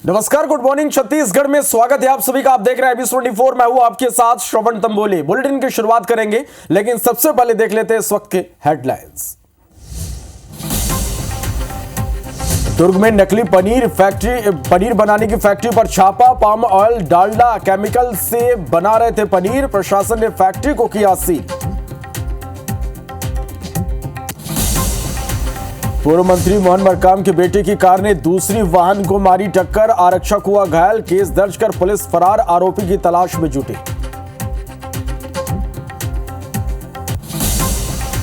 नमस्कार, good morning. Chhattisgarh में स्वागत है आप सभी का। आप देख रहे हैं एबी24। मैं हूं आपके साथ श्रवण तंबोली। बुलेटिन की शुरुआत करेंगे, लेकिन सबसे पहले देख लेते हैं इस वक्त के हेडलाइंस। दुर्ग में नकली पनीर बनाने की फैक्ट्री पर छापा। पाम ऑयल, डालडा केमिकल से बना रहे थे पनीर। प्रशासन ने फैक्ट्री को किया सील। पूर्व मंत्री मोहन मरकाम के बेटे की कार ने दूसरी वाहन को मारी टक्कर। आरक्षक हुआ घायल। केस दर्ज कर पुलिस फरार आरोपी की तलाश में जुटी।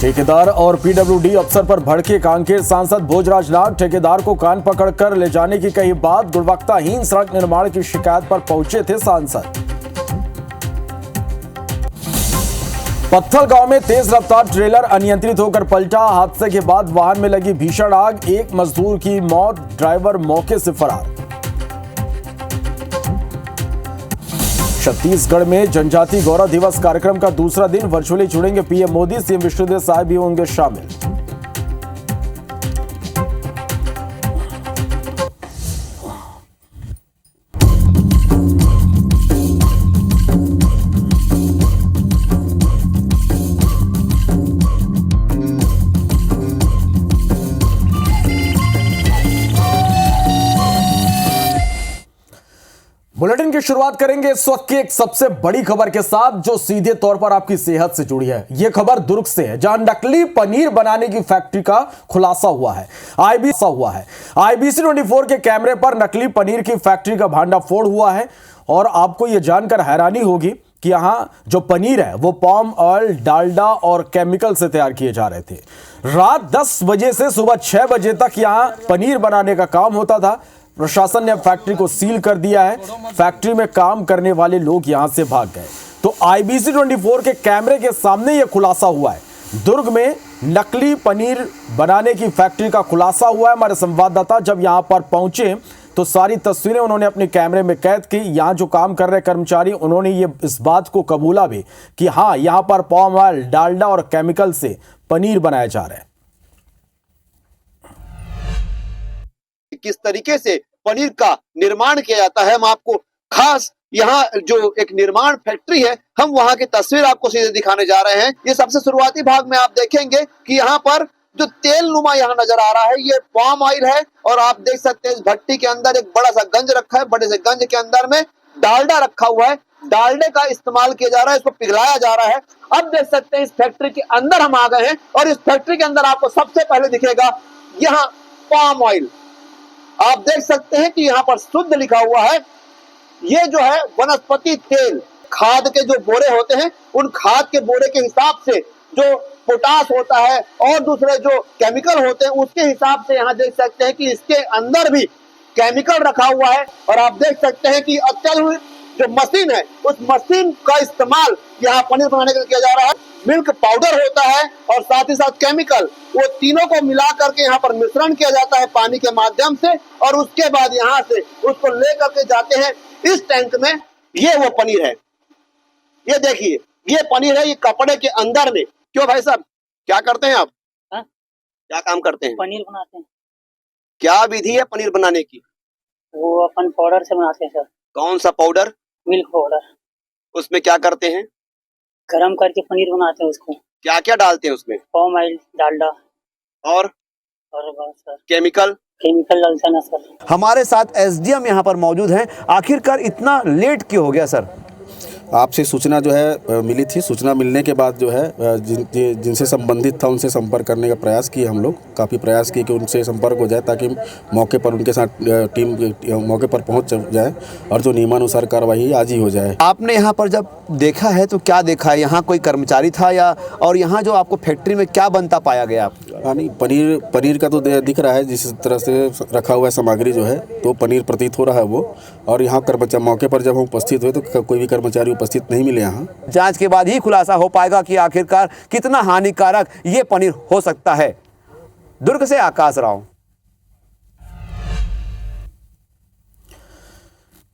ठेकेदार और पीडब्ल्यूडी अफसर पर भड़के कांकेर सांसद भोजराज नाग। ठेकेदार को कान पकड़कर ले जाने की कही बात। गुणवत्ताहीन सड़क निर्माण की शिकायत पर पहुंचे थे सांसद। पत्थल गांव में तेज रफ्तार ट्रेलर अनियंत्रित होकर पलटा। हादसे के बाद वाहन में लगी भीषण आग। एक मजदूर की मौत, ड्राइवर मौके से फरार। छत्तीसगढ़ में जनजाति गौरव दिवस कार्यक्रम का दूसरा दिन। वर्चुअली जुड़ेंगे पीएम मोदी। सीएम विष्णुदेव साय भी होंगे शामिल। बुलेटिन की शुरुआत करेंगे इस वक्त की एक सबसे बड़ी खबर के साथ, जो सीधे तौर पर आपकी सेहत से जुड़ी है। यह खबर दुर्ग से है, जहां नकली पनीर बनाने की फैक्ट्री का खुलासा हुआ है। आईबीसी 24 के कैमरे पर नकली पनीर की फैक्ट्री का भांडाफोड़ हुआ है। और आपको यह जानकर हैरानी होगी कि यहां जो पनीर है वो पाम ऑयल, डालडा और केमिकल से तैयार किए जा रहे थे। रात 10 बजे से सुबह 6 बजे तक यहां पनीर बनाने का काम होता था। प्रशासन ने फैक्ट्री को सील कर दिया है। फैक्ट्री में काम करने वाले लोग यहां से भाग गए। तो आईबीसी 24 के कैमरे के सामने यह खुलासा हुआ है। दुर्ग में नकली पनीर बनाने की फैक्ट्री का खुलासा हुआ है। हमारे संवाददाता जब यहां पर पहुंचे तो सारी तस्वीरें उन्होंने अपने कैमरे में कैद की। यहां जो काम कर रहे कर्मचारी, उन्होंने ये इस बात को कबूला भी कि हाँ, यहां पर पाम ऑयल, डालडा और केमिकल से पनीर बनाया जा रहा है। किस तरीके से पनीर का निर्माण किया जाता है, हम आपको खास यहाँ जो एक निर्माण फैक्ट्री है, हम वहाँ की तस्वीर आपको सीधे दिखाने जा रहे हैं। ये सबसे शुरुआती भाग में आप देखेंगे कि यहाँ पर जो तेल नुमा यहाँ नजर आ रहा है, ये पाम ऑयल है। और आप देख सकते हैं इस भट्टी के अंदर एक बड़ा सा गंज रखा है। बड़े से गंज के अंदर में डालडा रखा हुआ है। डालडे का इस्तेमाल किया जा रहा है, इसको पिघलाया जा रहा है। अब देख सकते हैं इस फैक्ट्री के अंदर हम आ गए हैं और इस फैक्ट्री के अंदर आपको सबसे पहले दिखेगा यहाँ पाम ऑयल। आप देख सकते हैं कि यहाँ पर शुद्ध लिखा हुआ है। ये जो है वनस्पति तेल, खाद के जो बोरे होते हैं, उन खाद के बोरे के हिसाब से जो पोटास होता है और दूसरे जो केमिकल होते हैं, उसके हिसाब से यहाँ देख सकते हैं कि इसके अंदर भी केमिकल रखा हुआ है। और आप देख सकते हैं कि अत्यंत जो मशीन है, उस मशीन का इस्तेमाल यहाँ पनीर बनाने के लिए किया जा रहा है। मिल्क पाउडर होता है और साथ ही साथ केमिकल, वो तीनों को मिला करके यहाँ पर मिश्रण किया जाता है पानी के माध्यम से। और उसके बाद यहाँ से उसको ले करके जाते हैं इस टैंक में। ये वो पनीर है, ये देखिए, ये पनीर है। ये कपड़े के अंदर में। क्यों भाई साहब, क्या करते हैं आप? क्या काम करते हैं? पनीर बनाते हैं। क्या विधि है पनीर बनाने की? वो अपन पाउडर से बनाते हैं सर। कौन सा पाउडर? Milk powder. उसमें क्या करते हैं? गरम करके पनीर बनाते हैं उसको। क्या क्या डालते हैं उसमें? पाम ऑयल, डालडा और बस सर, केमिकल डालते हैं ना सर। हमारे साथ एसडीएम यहाँ पर मौजूद हैं। आखिरकार इतना लेट क्यों हो गया सर? आपसे सूचना जो है मिली थी। सूचना मिलने के बाद जो है जिनसे संबंधित था उनसे संपर्क करने का प्रयास किए हम लोग। काफ़ी प्रयास किए कि उनसे संपर्क हो जाए, ताकि मौके पर उनके साथ टीम मौके पर पहुंच जाए और जो नियमानुसार कार्रवाई आज ही हो जाए। आपने यहाँ पर जब देखा है तो क्या देखा है? यहाँ कोई कर्मचारी था या, और यहाँ जो आपको फैक्ट्री में क्या बनता पाया गया? आप नहीं, पनीर का तो दिख रहा है, जिस तरह से रखा हुआ है सामग्री जो है, तो पनीर प्रतीत हो रहा है वो। और यहाँ कर्मचारी मौके पर जब हम उपस्थित हुए तो कोई भी कर्मचारी उपस्थित नहीं मिले यहाँ। जांच के बाद ही खुलासा हो पाएगा कि आखिरकार कितना हानिकारक ये पनीर हो सकता है। दुर्ग से आकाश राव।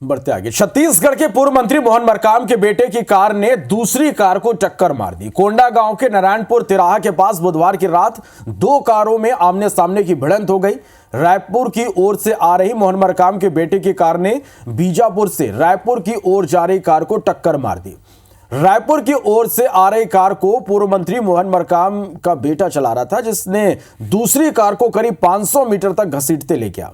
बढ़ते आगे। छत्तीसगढ़ के पूर्व मंत्री मोहन मरकाम के बेटे की कार ने दूसरी कार को टक्कर मार दी। कोंडा गांव के नारायणपुर तिराहा के पास बुधवार की रात दो कारों में आमने सामने की भिड़ंत हो गई। रायपुर की ओर से आ रही मोहन मरकाम के बेटे की कार ने बीजापुर से रायपुर की ओर जा रही कार को टक्कर मार दी। रायपुर की ओर से आ रही कार को पूर्व मंत्री मोहन मरकाम का बेटा चला रहा था, जिसने दूसरी कार को करीब 500 मीटर तक घसीटते ले गया।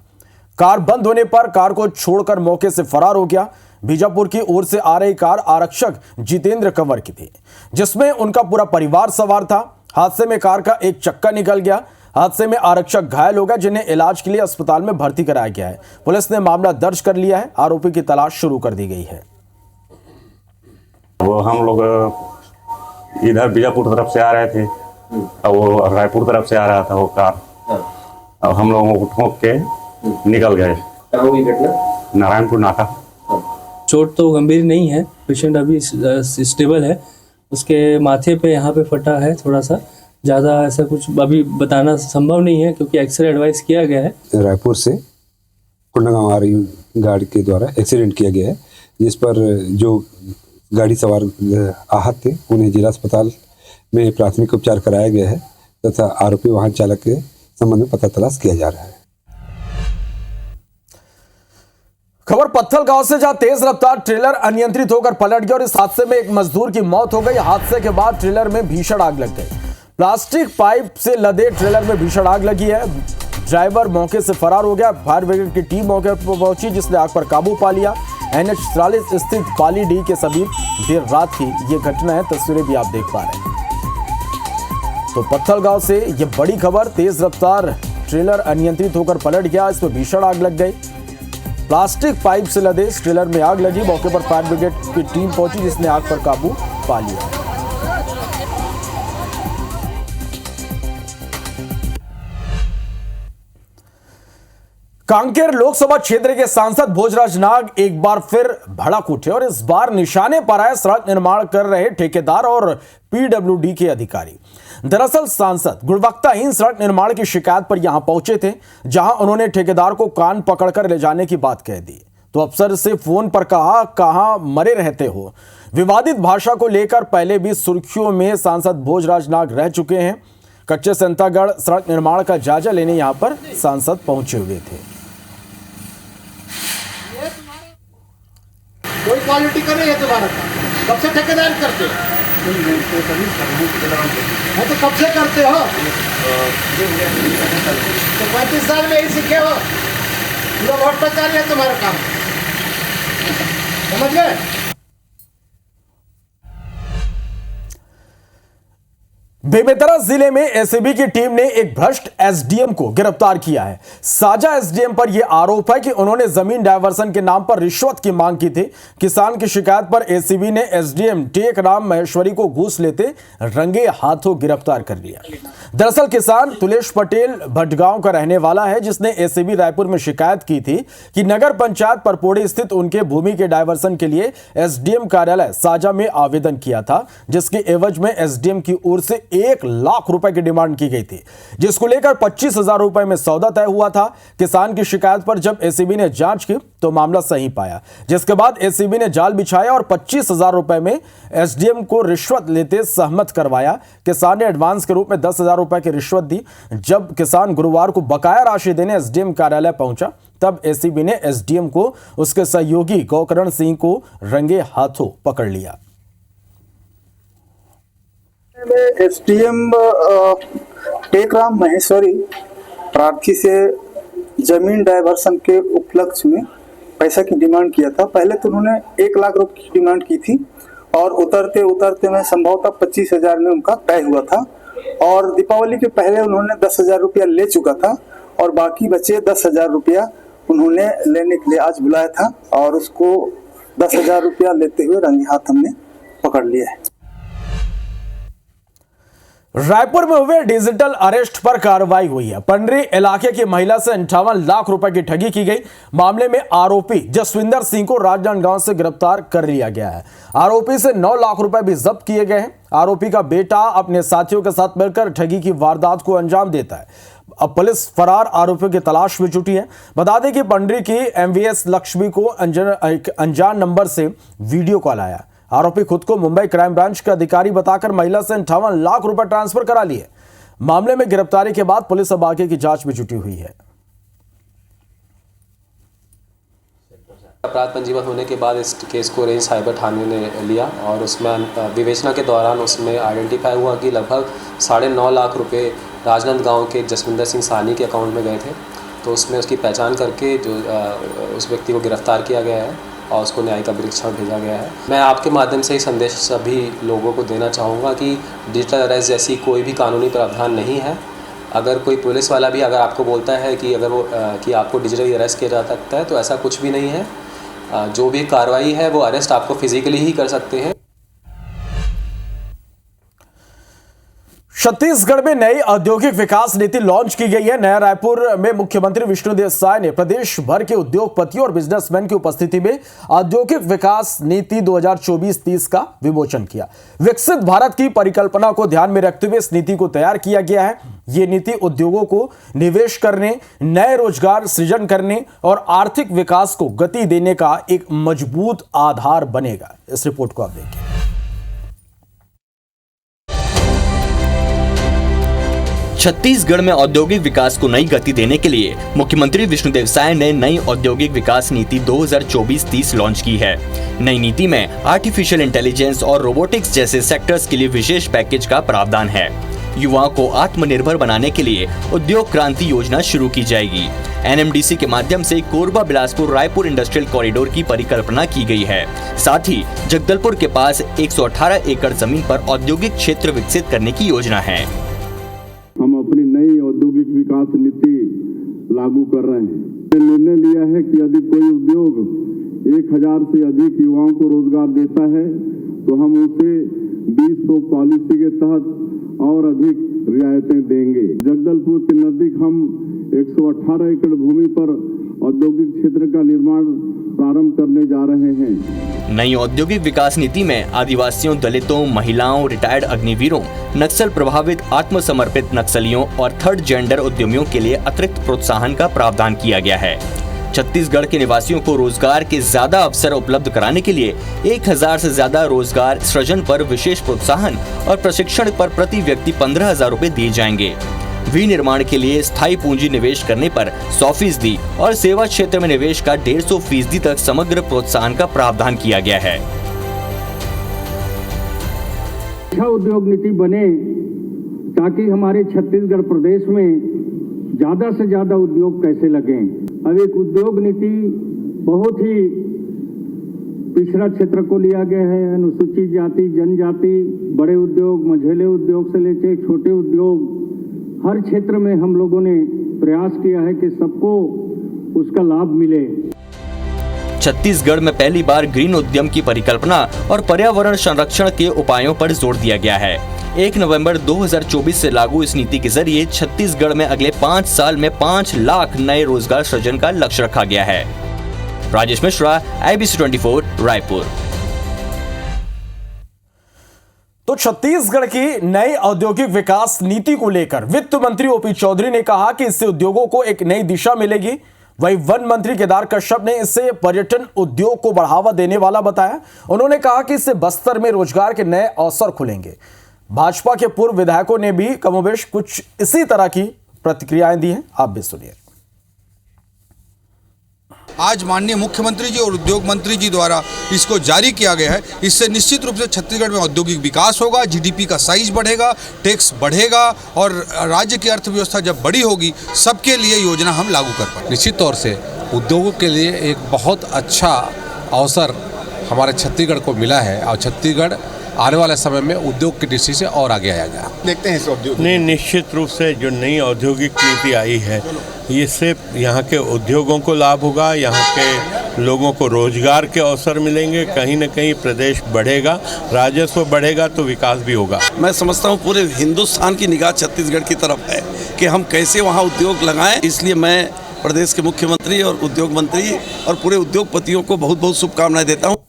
कार बंद होने पर कार को छोड़कर मौके से फरार हो गया। बीजापुर की ओर से आ रही कार आरक्षक जितेंद्र कंवर की थी, जिसमें उनका पूरा परिवार सवार था। हादसे में कार का एक चक्का निकल गया। हादसे में आरक्षक घायल हो गए, जिन्हें इलाज के लिए अस्पताल में भर्ती कराया गया है। पुलिस ने मामला दर्ज कर लिया है। आरोपी की तलाश शुरू कर दी गई है। वो हम लोग इधर बीजापुर तरफ से आ रहे थे और वो रायपुर तरफ से आ रहा था वो कार, और हम लोगों को ठोक के निकल गए। नारायणपुर नाका। चोट तो गंभीर नहीं है, पेशेंट अभी स्टेबल है। उसके माथे पे यहाँ पे फटा है थोड़ा सा, ज़्यादा ऐसा कुछ अभी बताना संभव नहीं है क्योंकि एक्सरे एडवाइस किया गया है। रायपुर से कोंडागांव आ रही गाड़ी के द्वारा एक्सीडेंट किया गया है, जिस पर जो गाड़ी सवार आहत थे उन्हें जिला अस्पताल में प्राथमिक उपचार कराया गया है तथा आरोपी वाहन चालक के संबंध में पता तलाश किया जा रहा है। खबर पत्थल गांव से, जहां तेज रफ्तार ट्रेलर अनियंत्रित होकर पलट गया और इस हादसे में एक मजदूर की मौत हो गई। हादसे के बाद ट्रेलर में भीषण आग लग गई। प्लास्टिक पाइप से लदे ट्रेलर में भीषण आग लगी है। ड्राइवर मौके से फरार हो गया। फायर ब्रिगेड की टीम मौके पर पहुंची, जिसने आग पर काबू पा लिया। NH 44 स्थित पालीडीह के समीप देर रात की यह घटना है। तस्वीरें भी आप देख पा रहे हैं। तो पत्थल गांव से यह बड़ी खबर, तेज रफ्तार ट्रेलर अनियंत्रित होकर पलट गया, इसमें भीषण आग लग गई। प्लास्टिक पाइप से लदे इस ट्रेलर में आग लगी। मौके पर फायर ब्रिगेड की टीम पहुंची, जिसने आग पर काबू पा लिया। कांकेर लोकसभा क्षेत्र के सांसद भोजराज नाग एक बार फिर भड़क उठे और इस बार निशाने पर आए सड़क निर्माण कर रहे ठेकेदार और PWD के अधिकारी। दरअसल सांसद गुणवत्ताहीन सड़क निर्माण की शिकायत पर यहां पहुंचे थे, जहां उन्होंने ठेकेदार को कान पकड़कर ले जाने की बात कह दी तो अफसर से फोन पर कहा, कहां मरे रहते हो। विवादित भाषा को लेकर पहले भी सुर्खियों में सांसद भोजराज नाग रह चुके हैं। कच्चे संतागढ़ सड़क निर्माण का जायजा लेने यहां पर सांसद पहुंचे हुए थे। कोई क्वालिटी का नहीं है तुम्हारा काम, कब से ठेकेदार करते हो? हाँ तो कब से करते हो? तो 35 साल में ही सीखे हो, पूरा भ्रष्टाचारी है तुम्हारा काम, समझ गए? बेमेतरा जिले में एसीबी की टीम ने एक भ्रष्ट एसडीएम को गिरफ्तार किया है। साजा एसडीएम पर यह आरोप है कि उन्होंने जमीन डायवर्सन के नाम पर रिश्वत की मांग की थी। किसान की शिकायत पर एसीबी ने एसडीएम टेक राम महेश्वरी को घूस लेते रंगे हाथों गिरफ्तार कर लिया। दरअसल किसान तुलेश पटेल भटगांव का रहने वाला है, जिसने एसीबी रायपुर में शिकायत की थी कि नगर पंचायत परपोड़ी स्थित उनके भूमि के डायवर्सन के लिए एसडीएम कार्यालय साजा में आवेदन किया था, जिसके एवज में एसडीएम की ओर से 1 लाख रुपए की डिमांड की गई थी, जिसको लेकर 25,000 रुपए में सौदा तय हुआ था। किसान की शिकायत पर जब एसीबी ने जांच की तो मामला सही पाया, जिसके बाद एसीबी ने जाल बिछाया और 25,000 रुपए में एसडीएम को रिश्वत लेते सहमत करवाया। किसान ने एडवांस के रूप में 10,000 रुपए की रिश्वत दी। जब किसान गुरुवार को बकाया राशि देने एसडीएम कार्यालय पहुंचा, तब एसीबी ने एसडीएम को उसके सहयोगी गौकरण सिंह को रंगे हाथों पकड़ लिया। एसडीएम टेकराम महेश्वरी प्रार्थी से जमीन डायवर्सन के उपलक्ष्य में पैसा की डिमांड किया था। पहले तो उन्होंने 1 लाख रुपए की डिमांड की थी और उतरते उतरते में संभवतः 25,000 में उनका तय हुआ था और दीपावली के पहले उन्होंने 10,000 रुपया ले चुका था और बाकी बचे 10,000 रुपया उन्होंने लेने के लिए आज बुलाया था और उसको 10,000 रुपया लेते हुए रंगे हाथ हमने पकड़ लिया है। रायपुर में हुए डिजिटल अरेस्ट पर कार्रवाई हुई है। पंडरी इलाके की महिला से 58 लाख रुपए की ठगी की गई। मामले में आरोपी जसविंदर सिंह को राजनांदगांव से गिरफ्तार कर लिया गया है। आरोपी से 9 लाख रुपए भी जब्त किए गए हैं। आरोपी का बेटा अपने साथियों के साथ मिलकर ठगी की वारदात को अंजाम देता है। अब पुलिस फरार आरोपियों की तलाश में जुटी है। बता दें कि पंडरी की एमवीएस लक्ष्मी को अनजान नंबर से वीडियो कॉल आया। आरोपी खुद को मुंबई क्राइम ब्रांच के अधिकारी बताकर महिला से 58 लाख रुपए ट्रांसफर करा लिए। मामले में गिरफ्तारी के बाद पुलिस अब आगे की जांच में जुटी हुई है। अपराध पंजीबद्ध होने के बाद इस केस को रेंज साइबर थाने ने लिया और उसमें विवेचना के दौरान उसमें आइडेंटिफाई हुआ कि लगभग 9.5 लाख रुपए राजनांदगांव के जसविंदर सिंह साहनी के अकाउंट में गए थे। तो उसमें उसकी पहचान करके जो उस व्यक्ति को गिरफ्तार किया गया है और उसको न्यायिक परीक्षण भेजा गया है। मैं आपके माध्यम से एक संदेश सभी लोगों को देना चाहूँगा कि डिजिटल अरेस्ट जैसी कोई भी कानूनी प्रावधान नहीं है। अगर कोई पुलिस वाला भी अगर आपको बोलता है कि अगर वो कि आपको डिजिटली अरेस्ट किया जा सकता है तो ऐसा कुछ भी नहीं है। जो भी कार्रवाई है वो अरेस्ट आपको फिजिकली ही कर सकते हैं। छत्तीसगढ़ में नई औद्योगिक विकास नीति लॉन्च की गई है। नया रायपुर में मुख्यमंत्री विष्णुदेव साय ने प्रदेश भर के उद्योगपतियों और बिजनेसमैन की उपस्थिति में औद्योगिक विकास नीति 2024-30 का विमोचन किया। विकसित भारत की परिकल्पना को ध्यान में रखते हुए इस नीति को तैयार किया गया है। ये नीति उद्योगों को निवेश करने, नए रोजगार सृजन करने और आर्थिक विकास को गति देने का एक मजबूत आधार बनेगा। इस रिपोर्ट को आप देखिए। छत्तीसगढ़ में औद्योगिक विकास को नई गति देने के लिए मुख्यमंत्री विष्णुदेव साय ने नई औद्योगिक विकास नीति 2024-30 लॉन्च की है। नई नीति में आर्टिफिशियल इंटेलिजेंस और रोबोटिक्स जैसे सेक्टर्स के लिए विशेष पैकेज का प्रावधान है। युवाओं को आत्मनिर्भर बनाने के लिए उद्योग क्रांति योजना शुरू की जाएगी। एनएमडीसी के माध्यम से कोरबा बिलासपुर रायपुर इंडस्ट्रियल कॉरिडोर की परिकल्पना की गई है। साथ ही जगदलपुर के पास 118 एकड़ जमीन पर औद्योगिक क्षेत्र विकसित करने की योजना है। हम अपनी नई औद्योगिक विकास नीति लागू कर रहे हैं। निर्णय लिया है कि यदि कोई उद्योग 1000 से अधिक युवाओं को रोजगार देता है तो हम उसे 20% पॉलिसी के तहत और अधिक रियायतें देंगे। जगदलपुर के नजदीक हम 118 एकड़ भूमि पर औद्योगिक क्षेत्र का निर्माण प्रारंभ करने जा रहे हैं। नई औद्योगिक विकास नीति में आदिवासियों, दलितों, महिलाओं, रिटायर्ड अग्निवीरों, नक्सल प्रभावित आत्मसमर्पित नक्सलियों और थर्ड जेंडर उद्यमियों के लिए अतिरिक्त प्रोत्साहन का प्रावधान किया गया है। छत्तीसगढ़ के निवासियों को रोजगार के ज्यादा अवसर उपलब्ध कराने के लिए 1000 से ज्यादा रोजगार सृजन पर विशेष प्रोत्साहन और प्रशिक्षण पर प्रति व्यक्ति 15,000 रुपए दिए जाएंगे। विनिर्माण के लिए स्थायी पूंजी निवेश करने पर 100% और सेवा क्षेत्र में निवेश का 150% तक समग्र प्रोत्साहन का प्रावधान किया गया है। अच्छा उद्योग नीति बने ताकि हमारे छत्तीसगढ़ प्रदेश में ज्यादा से ज्यादा उद्योग कैसे लगे। अब एक उद्योग नीति बहुत ही पिछड़ा क्षेत्र को लिया गया है। अनुसूचित जाति, जनजाति, बड़े उद्योग, मझोले उद्योग से लेकर छोटे उद्योग, हर क्षेत्र में हम लोगों ने प्रयास किया है कि सबको उसका लाभ मिले। छत्तीसगढ़ में पहली बार ग्रीन उद्यम की परिकल्पना और पर्यावरण संरक्षण के उपायों पर जोर दिया गया है। 1 नवंबर 2024 से लागू इस नीति के जरिए छत्तीसगढ़ में अगले 5 साल में 5 लाख नए रोजगार सृजन का लक्ष्य रखा गया है। राजेश मिश्रा, IBC 24, रायपुर। तो छत्तीसगढ़ की नई औद्योगिक विकास नीति को लेकर वित्त मंत्री ओपी चौधरी ने कहा कि इससे उद्योगों को एक नई दिशा मिलेगी। वहीं वन मंत्री केदार कश्यप ने इसे पर्यटन उद्योग को बढ़ावा देने वाला बताया। उन्होंने कहा कि इससे बस्तर में रोजगार के नए अवसर खुलेंगे। भाजपा के पूर्व विधायकों ने भी कमोबेश कुछ इसी तरह की प्रतिक्रियाएं दी हैं। आप भी सुनिए। आज माननीय मुख्यमंत्री जी और उद्योग मंत्री जी द्वारा इसको जारी किया गया है। इससे निश्चित रूप से छत्तीसगढ़ में औद्योगिक विकास होगा, जीडीपी का साइज बढ़ेगा, टैक्स बढ़ेगा और राज्य की अर्थव्यवस्था जब बड़ी होगी सबके लिए योजना हम लागू कर पाएंगे। निश्चित तौर से उद्योगों के लिए एक बहुत अच्छा अवसर हमारे छत्तीसगढ़ को मिला है और छत्तीसगढ़ आने वाले समय में उद्योग की दृष्टि से और आगे आएगा। देखते हैं इस उद्योग नहीं, निश्चित रूप से जो नई औद्योगिक नीति आई है इससे यहाँ के उद्योगों को लाभ होगा, यहाँ के लोगों को रोजगार के अवसर मिलेंगे, कहीं न कहीं प्रदेश बढ़ेगा, राजस्व बढ़ेगा तो विकास भी होगा। मैं समझता हूँ पूरे हिंदुस्तान की निगाह छत्तीसगढ़ की तरफ है कि हम कैसे वहाँ उद्योग लगाएं। इसलिए मैं प्रदेश के मुख्यमंत्री और उद्योग मंत्री और पूरे उद्योगपतियों को बहुत बहुत शुभकामनाएं देता हूँ।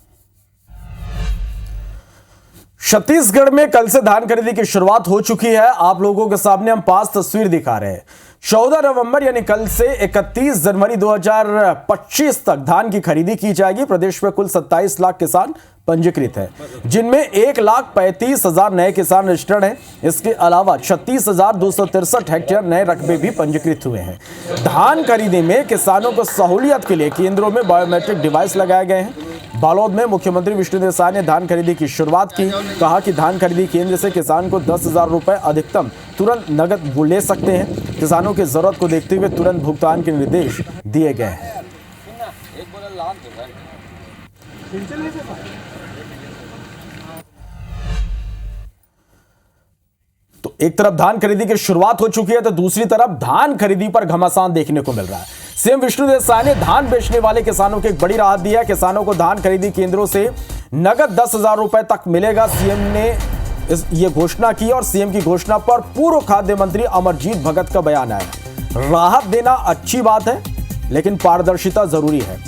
छत्तीसगढ़ में कल से धान खरीदी की शुरुआत हो चुकी है। आप लोगों के सामने हम 5 तस्वीर दिखा रहे हैं। 14 नवंबर यानी कल से 31 जनवरी 2025 तक धान की खरीदी की जाएगी। प्रदेश में कुल 27 लाख किसान पंजीकृत है, जिनमें 1,35,000 नए किसान रजिस्टर्ड हैं। इसके अलावा 36,263 हेक्टेयर नए रकबे भी पंजीकृत हुए हैं। धान खरीदी में किसानों को सहूलियत के लिए केंद्रों में बायोमेट्रिक डिवाइस लगाए गए हैं। बालोद में मुख्यमंत्री विष्णुदेव साय ने धान खरीदी की शुरुआत की। कहा कि धान खरीदी केंद्र से किसान को 10,000 रुपए अधिकतम तुरंत नगद वो ले सकते हैं। किसानों की जरूरत को देखते हुए तुरंत भुगतान के निर्देश दिए गए हैं। तो एक तरफ धान खरीदी की शुरुआत हो चुकी है, तो दूसरी तरफ धान खरीदी पर घमासान देखने को मिल रहा है। सीएम विष्णुदेव साय ने धान बेचने वाले किसानों को एक बड़ी राहत दी है। किसानों को धान खरीदी केंद्रों से नगद 10,000 रुपए तक मिलेगा। सीएम ने ये घोषणा की और सीएम की घोषणा पर पूर्व खाद्य मंत्री अमरजीत भगत का बयान आया। राहत देना अच्छी बात है, लेकिन पारदर्शिता जरूरी है।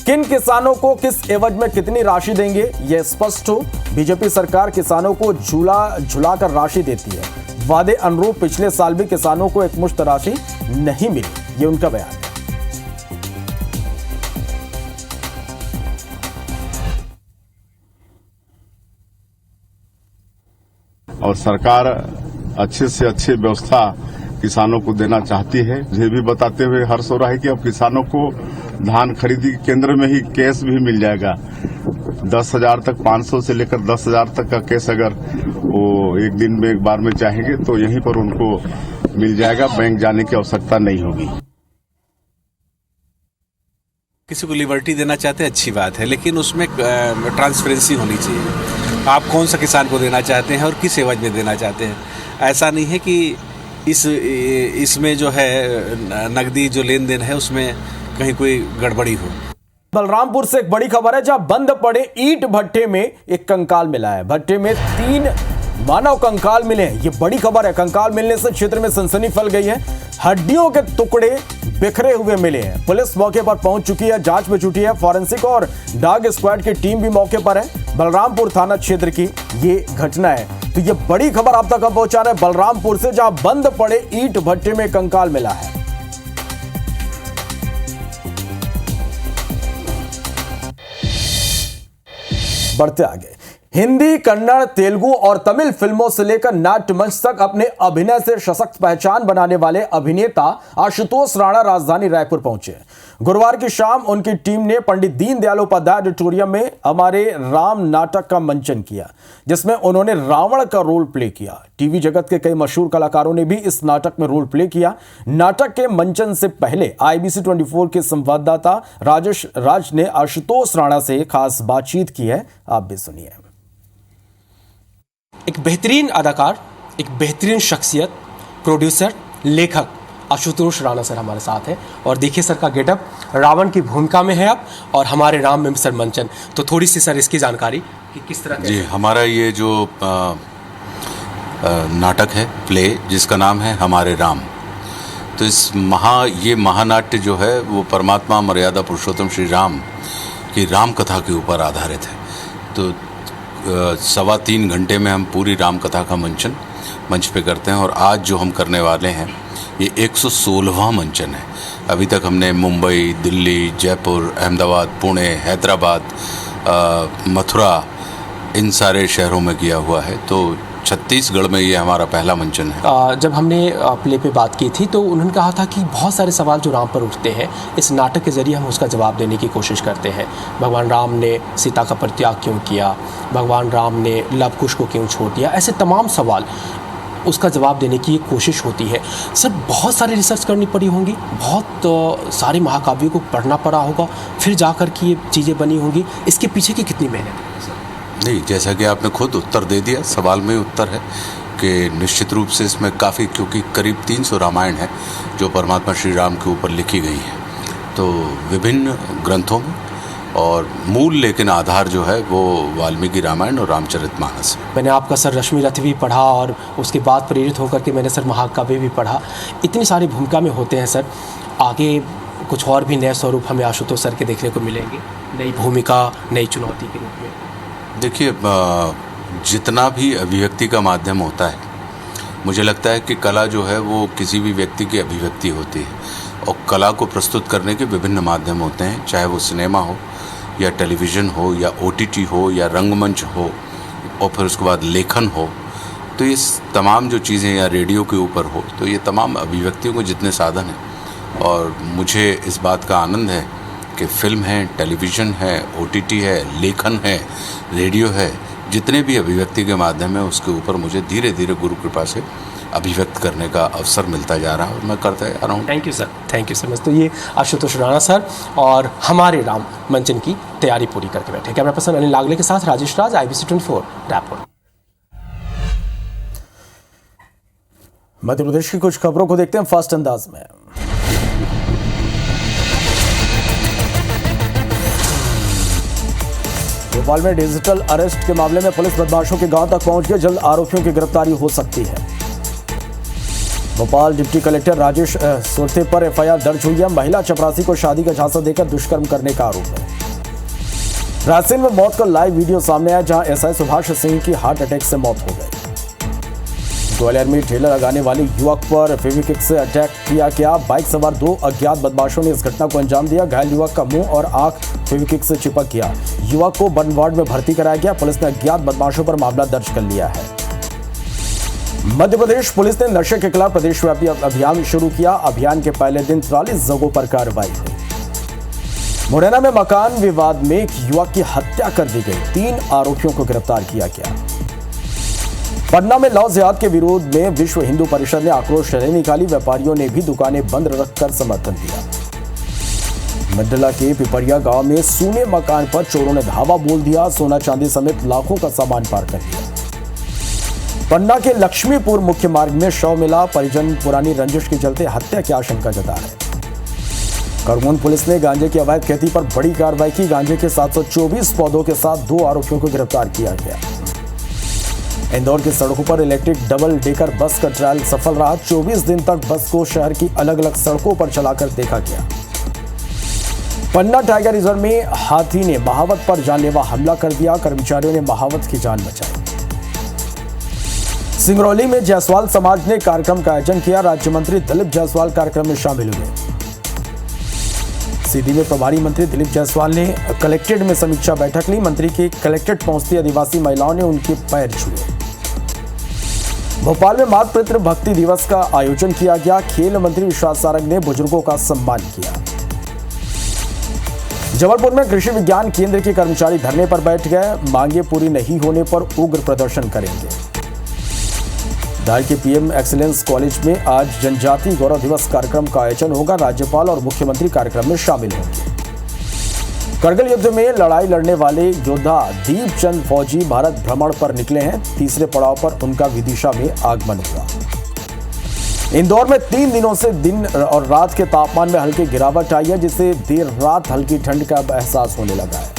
किन किसानों को किस एवज में कितनी राशि देंगे, यह स्पष्ट हो। बीजेपी सरकार किसानों को झुलाकर राशि देती है। वादे अनुरूप पिछले साल भी किसानों को एकमुश्त राशि नहीं मिली, ये उनका बयान है। और सरकार अच्छे से अच्छी व्यवस्था किसानों को देना चाहती है। ये भी बताते हुए हर्ष हो रहा है कि अब किसानों को धान खरीदी केंद्र में ही कैश भी मिल जाएगा। 10,000 तक, 500 से लेकर 10,000 तक का कैश अगर वो एक दिन में एक बार में चाहेंगे तो यहीं पर उनको मिल जाएगा। बैंक जाने की आवश्यकता नहीं होगी। किसी को लिबर्टी देना चाहते हैं, अच्छी बात है, लेकिन उसमें ट्रांसपेरेंसी होनी चाहिए। आप कौन सा किसान को देना चाहते हैं और किस एवज में देना चाहते हैं। ऐसा नहीं है कि इसमें जो है नकदी जो लेन देन है उसमें कहीं कोई गड़बड़ी हो। बलरामपुर से एक बड़ी खबर है, जहां बंद पड़े ईंट भट्टे में एक कंकाल मिला है। भट्टे में 3 मानव कंकाल मिले हैं। ये बड़ी खबर है। कंकाल मिलने से क्षेत्र में सनसनी फैल गई है। हड्डियों के टुकड़े बिखरे हुए मिले हैं। पुलिस मौके पर पहुंच चुकी है, जांच में जुटी है। फॉरेंसिक और डॉग स्क्वाड की टीम भी मौके पर है। बलरामपुर थाना क्षेत्र की ये घटना है। तो ये बड़ी खबर आप तक पहुंचा रहे बलरामपुर से, जहां बंद पड़े ईंट भट्टे में कंकाल मिला है। बढ़ते आगे, हिंदी, कन्नड़, तेलुगु और तमिल फिल्मों से लेकर नाट्य मंच तक अपने अभिनय से सशक्त पहचान बनाने वाले अभिनेता आशुतोष राणा राजधानी रायपुर पहुंचे। गुरुवार की शाम उनकी टीम ने पंडित दीनदयाल उपाध्याय ऑडिटोरियम में हमारे राम नाटक का मंचन किया, जिसमें उन्होंने रावण का रोल प्ले किया। टीवी जगत के कई मशहूर कलाकारों ने भी इस नाटक में रोल प्ले किया। नाटक के मंचन से पहले IBC 24 के संवाददाता राजेश राज ने आशुतोष राणा से खास बातचीत की है, आप भी सुनिए। एक बेहतरीन अदाकार, एक बेहतरीन शख्सियत, प्रोड्यूसर, लेखक आशुतोष राणा सर हमारे साथ है। और देखिए सर का गेटअप, रावण की भूमिका में है आप और हमारे राम में सर मंचन। तो थोड़ी सी सर इसकी जानकारी कि किस तरह जी। हमारा ये जो नाटक है, प्ले, जिसका नाम है हमारे राम, तो ये महानाट्य जो है वो परमात्मा मर्यादा पुरुषोत्तम श्री राम की राम कथा के ऊपर आधारित है। तो 3.25 घंटे में हम पूरी राम कथा का मंचन मंच पे करते हैं। और आज जो हम करने वाले हैं ये 116वां मंचन है। अभी तक हमने मुंबई, दिल्ली, जयपुर, अहमदाबाद, पुणे, हैदराबाद, मथुरा, इन सारे शहरों में किया हुआ है। तो छत्तीसगढ़ में ये हमारा पहला मंचन है। जब हमने प्ले पे बात की थी तो उन्होंने कहा था कि बहुत सारे सवाल जो राम पर उठते हैं, इस नाटक के ज़रिए हम उसका जवाब देने की कोशिश करते हैं। भगवान राम ने सीता का परित्याग क्यों किया, भगवान राम ने लव कुश को क्यों छोड़ दिया, ऐसे तमाम सवाल उसका जवाब देने की एक कोशिश होती है। सर बहुत सारी रिसर्च करनी पड़ी होंगी, बहुत सारे महाकाव्यों को पढ़ना पड़ा होगा, फिर जाकर के ये चीज़ें बनी होंगी। इसके पीछे की कितनी मेहनत है? नहीं, जैसा कि आपने खुद उत्तर दे दिया, सवाल में उत्तर है कि निश्चित रूप से इसमें काफ़ी, क्योंकि करीब 300 रामायण है जो परमात्मा श्री राम के ऊपर लिखी गई है, तो विभिन्न ग्रंथों में, और मूल लेकिन आधार जो है वो वाल्मीकि रामायण और रामचरितमानस है। मैंने आपका सर रश्मि रथ भी पढ़ा और उसके बाद प्रेरित होकर के मैंने सर महाकाव्य भी पढ़ा। इतनी सारी भूमिका में होते हैं सर, आगे कुछ और भी नए स्वरूप हमें आशुतोष सर के देखने को मिलेंगे, नई भूमिका, नई चुनौती के रूप में। देखिए, जितना भी अभिव्यक्ति का माध्यम होता है मुझे लगता है कि कला जो है वो किसी भी व्यक्ति की अभिव्यक्ति होती है और कला को प्रस्तुत करने के विभिन्न माध्यम होते हैं, चाहे वो सिनेमा हो या टेलीविज़न हो या OTT हो या रंगमंच हो और फिर उसके बाद लेखन हो। तो ये तमाम जो चीज़ें या रेडियो के ऊपर हो, तो ये तमाम अभिव्यक्तियों के जितने साधन हैं और मुझे इस बात का आनंद है कि फ़िल्म है, टेलीविज़न है, OTT है, लेखन है, रेडियो है, जितने भी अभिव्यक्ति के माध्यम है उसके ऊपर मुझे धीरे धीरे गुरु कृपा से अभिव्यक्त करने का अवसर मिलता जा रहा है और मैं करता जा रहा हूँ। Thank you sir, thank you so much. तो ये आशुतोष राणा सर और हमारे राम मंचन की तैयारी पूरी करके बैठे। कैमरा पर्सन अनिल लागले के साथ राजेश राज, IBC 24 रायपुर। मध्य प्रदेश की कुछ खबरों को देखते हैं फास्ट अंदाज में। भोपाल में डिजिटल अरेस्ट के मामले में पुलिस बदमाशों के गांव तक पहुंच गई, जल्द आरोपियों की गिरफ्तारी हो सकती है। भोपाल डिप्टी कलेक्टर राजेश सुरते पर FIR दर्ज हुई है। महिला चपरासी को शादी का झांसा देकर दुष्कर्म करने का आरोप है। रायसेन में मौत का लाइव वीडियो सामने आया, जहां SI सुभाष सिंह की हार्ट अटैक से मौत हो गई। ग्वालियर में ठेला लगाने वाले युवक पर फेविक्विक से अटैक किया गया। बाइक सवार 2 अज्ञात बदमाशों ने इस घटना को अंजाम दिया। घायल युवक का मुंह और आंख फेविक्विक से चिपक गया। युवक को बर्न वार्ड में भर्ती कराया गया। पुलिस ने अज्ञात बदमाशों पर मामला दर्ज कर लिया है। मध्य प्रदेश पुलिस ने नशे के खिलाफ प्रदेशव्यापी अभियान शुरू किया। अभियान के पहले दिन 43 जगहों पर कार्रवाई हुई। मुरैना में मकान विवाद में एक युवक की हत्या कर दी गई। 3 आरोपियों को गिरफ्तार किया गया। पटना में लव जिहाद के विरोध में विश्व हिंदू परिषद ने आक्रोश रैली निकाली। व्यापारियों ने भी दुकानें बंद रखकर समर्थन दिया। मंडला के पिपरिया गांव में सूने मकान पर चोरों ने धावा बोल दिया। सोना चांदी समेत लाखों का सामान पार कर दिया। पटना के लक्ष्मीपुर मुख्य मार्ग में शव मिला। परिजन पुरानी रंजिश के चलते हत्या की आशंका जता रहे। करमोन पुलिस ने गांजे की अवैध खेती पर बड़ी कार्रवाई की। गांजे के 724 पौधों के साथ 2 आरोपियों को गिरफ्तार किया गया। इंदौर की सड़कों पर इलेक्ट्रिक डबल डेकर बस का ट्रायल सफल रहा। 24 दिन तक बस को शहर की अलग अलग सड़कों पर चलाकर देखा गया। पन्ना टाइगर रिजर्व में हाथी ने महावत पर जानलेवा हमला कर दिया। कर्मचारियों ने महावत की जान बचाई। सिंगरौली में जायसवाल समाज ने कार्यक्रम का आयोजन किया। राज्य मंत्री दिलीप जायसवाल कार्यक्रम में शामिल हुए। सीधी में प्रभारी मंत्री दिलीप जायसवाल ने कलेक्ट्रेट में समीक्षा बैठक ली। मंत्री के कलेक्ट्रेट पहुंचती आदिवासी महिलाओं ने उनके पैर छुए। भोपाल में मातृ पितृ भक्ति दिवस का आयोजन किया गया। खेल मंत्री विश्वास सारंग ने बुजुर्गों का सम्मान किया। जबलपुर में कृषि विज्ञान केंद्र के कर्मचारी धरने पर बैठ गए। मांगे पूरी नहीं होने पर उग्र प्रदर्शन करेंगे। धार के PM एक्सीलेंस कॉलेज में आज जनजाति गौरव दिवस कार्यक्रम का आयोजन होगा। राज्यपाल और मुख्यमंत्री कार्यक्रम में शामिल होंगे। करगिल युद्ध में लड़ाई लड़ने वाले योद्धा दीपचंद फौजी भारत भ्रमण पर निकले हैं। तीसरे पड़ाव पर उनका विदिशा में आगमन हुआ। इंदौर में 3 दिनों से दिन और रात के तापमान में हल्की गिरावट आई है, जिससे देर रात हल्की ठंड का एहसास होने लगा है।